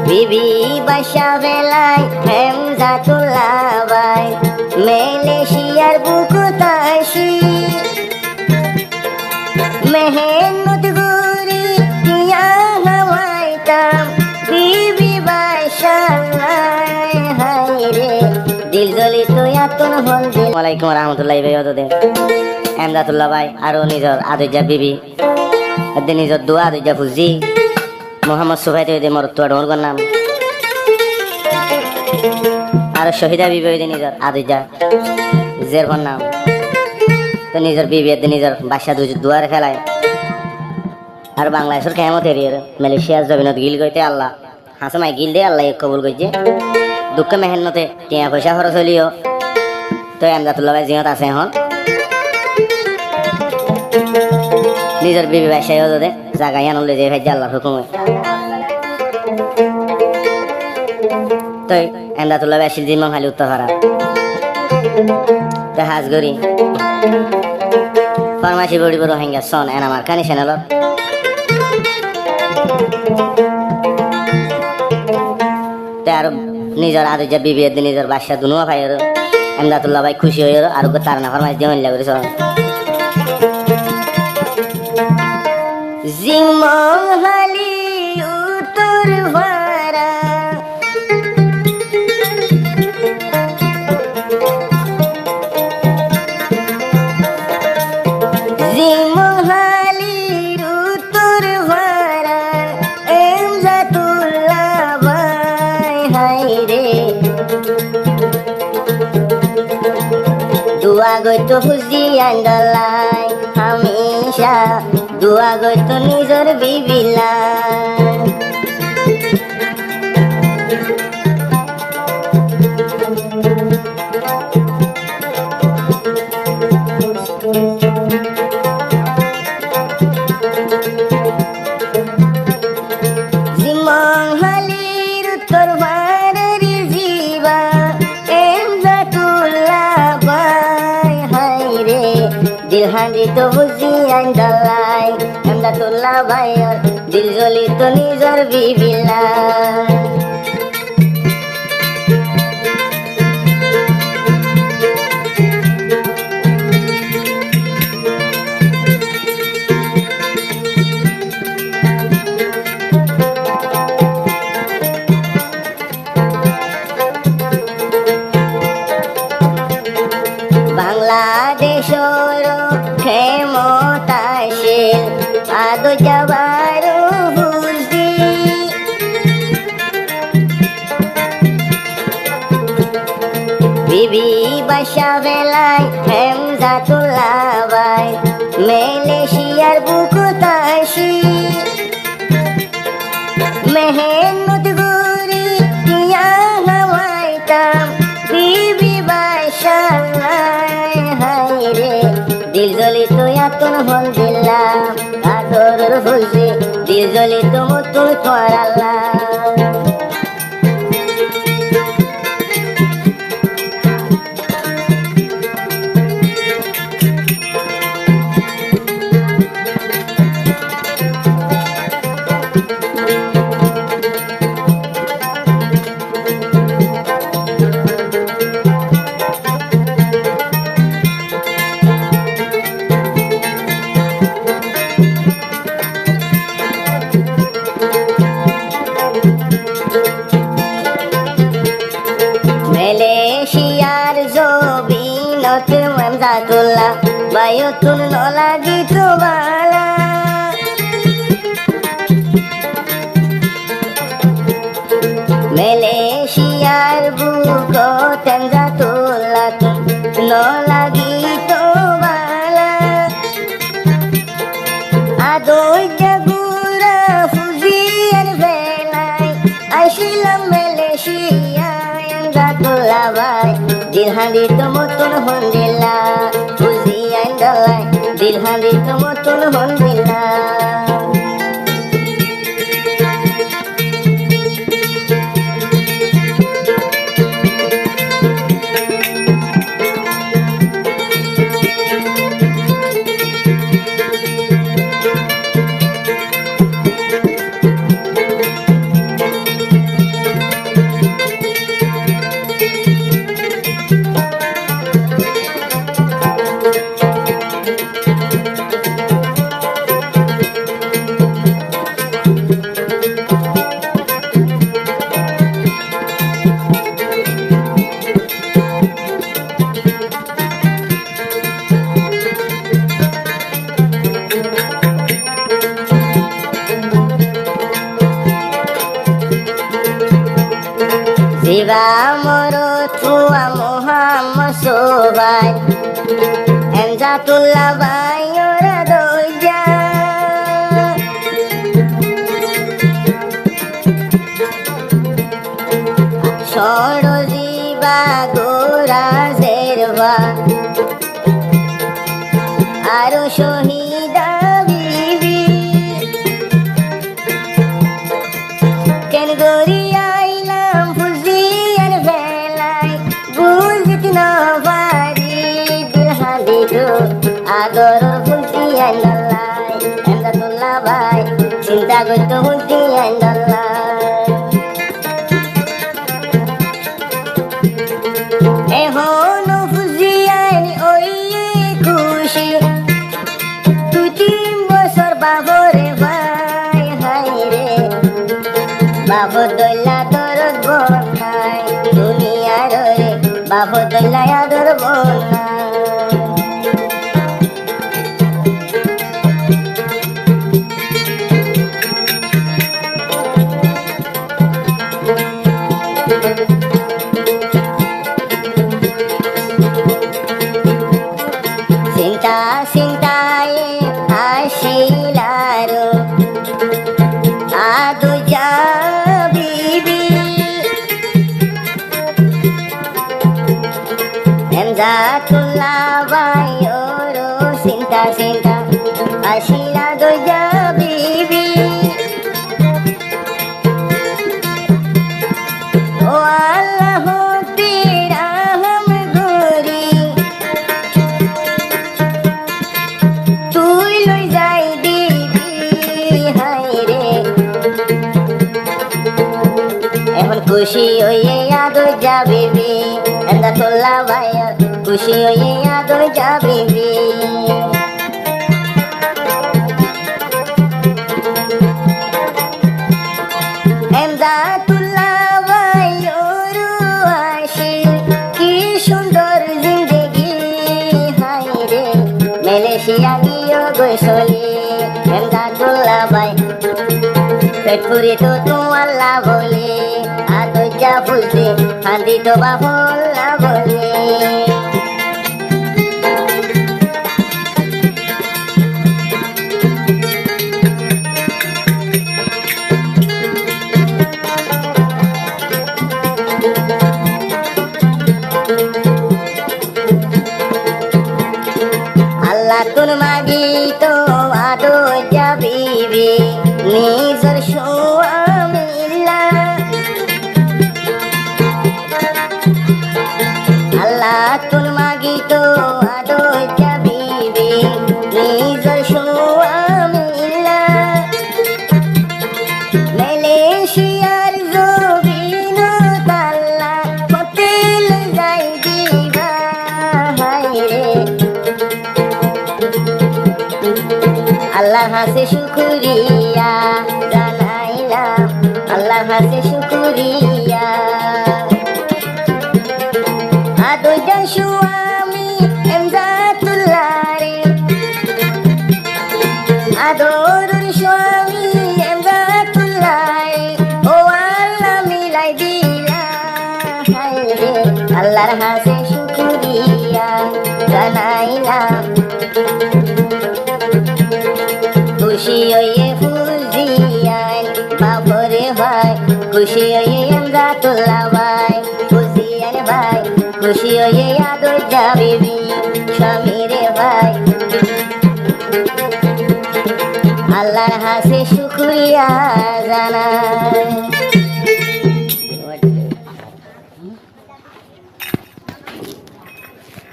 বিবি বাসা বেলায় হেমজাতুল্লাহ ভাই মালয়েশিয়ার বুকুত আসি মেহনত গরি দিয়া হাওয়াইতাম বিবি বাসা হাই রে দিল জ্বলি তো এতন হল দিল। ওয়ালাইকুম রহমতুল্লাহি ভাই হেমজাতুল্লাহ ভাই আর নিজর আদুজা বিবি নিজর দোয়া আদুজা ফুজি মোহাম্মদ সুফাই তৈরি মোর তোর নাম আর শহীদা বিবি নিজর আদুজা জের নাম তো নিজের বিবি নিজের বাসা দুয়ার খেলায় আর বাংলাদেশের কেমত এরিয়ার মালয়েশিয়ার জমিনত গিল গইতে আল্লাহ হাসমাই গিল দে আল্লাহ কবুল করছে দুঃখ মেহনতে টিয়া পয়সা খরচ হলিও তো হেমজাতুল্লাহ ভাই জিয়ত আছে এখন নিজের বিবি বাসায় দে জাগাই আনলে যে ভাই আল্লাহর হুকুমে তো হেমজাতুল্লাহ ভাই আসিল জিম্মা খালি উত্তর হারা তো হাজ গরি ফার্মাসি বড়ি বড় হেঙ্গা সন এন আমার কানি চ্যানেলত আর নিজের আদুজা বিবি নিজের বাসা দুনুয়া ভাই হেমজাতুল্লাহ ভাই খুশি হয়ে আর তার না ফার্মাসি দিয়ে মিল্লা করেছ জিমহালি উত্তর ভাড়া জিমহালির উত্তর ভাড়া হেমজাতুল্লাহ ভাই হাই রে দুয়া গইতো খুশি আন্দালাই হামেশা দুয়া গইতো নিজর বিবিলা জিমহালির উত্তর ভাড়ার জিবা হেমজাতুল্লাহ ভাই হাই রে দিল হান্দি তো বুঝি আন্দালাই হেমজাতুল্লাহ ভাই দিল জ্বলি তো নিজর বিবিলা বাংলাদেশর ক্ষমতাশীল আদুজা বারো বুঝি বিবি বাসা বেলায় হেমজাতুল্লাহ ভাই মালয়েশিয়ার বুকুত আসি মেহনত গরি দিয়া হাওয়াইতাম বিবি বাসা হাই রে দিল জ্বলি তো এতন হল দিলাম আদরের ফুলছি দিল জ্বলি তো মতন করাল্লাহ মালয়েশিয়ার জমিনত হেমজাতুল্লাহ ভাই তুন লাগি তো বালা মালয়েশিয়ার বুকত হেমজাতুল্লাহ তুন লাগি তো বালা আদুজা গুরা ফুজিয়ার বেলায় আইছিলাম মালয়েশিয়া হেমজাতুল্লাহ ভাই দিল হান্দি তো মতন হন্দিলা ফুজি আইন্দালাই দিল হান্দি তো মতন হন্দিলা Siva moro tua Muhammad sobai Enzatullah bayora doja Soro ziba gora zerva Aro shohida bibi Ken gori ailam fuzian velai Guzit navari dilhadidu Agor fuzian dalai Enzatullah bai Cinta gutu fuzian dalai Ehono fuzian oye kushi Tutim bosor babore vai haire Babodolla dorod bonai Dunia rore Babodolla ador bonai Sinta-sintai asilaru Aduja bibi Enzatullah bayoro Sinta-sinta asila doja bibi Oh Allah tera hum gori তুই লই যাই দিবি হায়রে এখন খুশি হইয়ে আদর যাবিবি এনজাতুল্লাহ ভাইয়া খুশি হইয়ে আদর যাবিবি এনজাতুল্লাহ ভাইয়ার আসি কি সুন্দর জিন্দেগি হায়রে Malaysia Gosoli Enzatullah bai Petpuri to tu Allah bole Ado jabulde Handi to bahulla bole Allah tun magi to ado jabibi nizar shuamilla Allah tun magi to ado jabibi nizar shuamilla Malaysiar zobino talla hotel jai diva haire Allah হাসে শুকরিয়া জানাইলাম Allah হাসে শুকরিয়া আদর সুয়ামি এনজাতুল্লাহ রে আদর সুয়ামি এনজাতুল্লাহ রে ও আল্লাহ মিলাই দিলা হায়রে আল্লাহর হাসে শুকরিয়া জানাইলাম খুশি হয়ে ফুজিয়ান বাবরে ভাই খুশি হয়ে এনজাতুল্লাহ ভাই ফুজিয়ান ভাই খুশি হয়ে আদর যাবিবি স্বামীরে ভাই আল্লাহর হাসে শুকরিয়া জানাই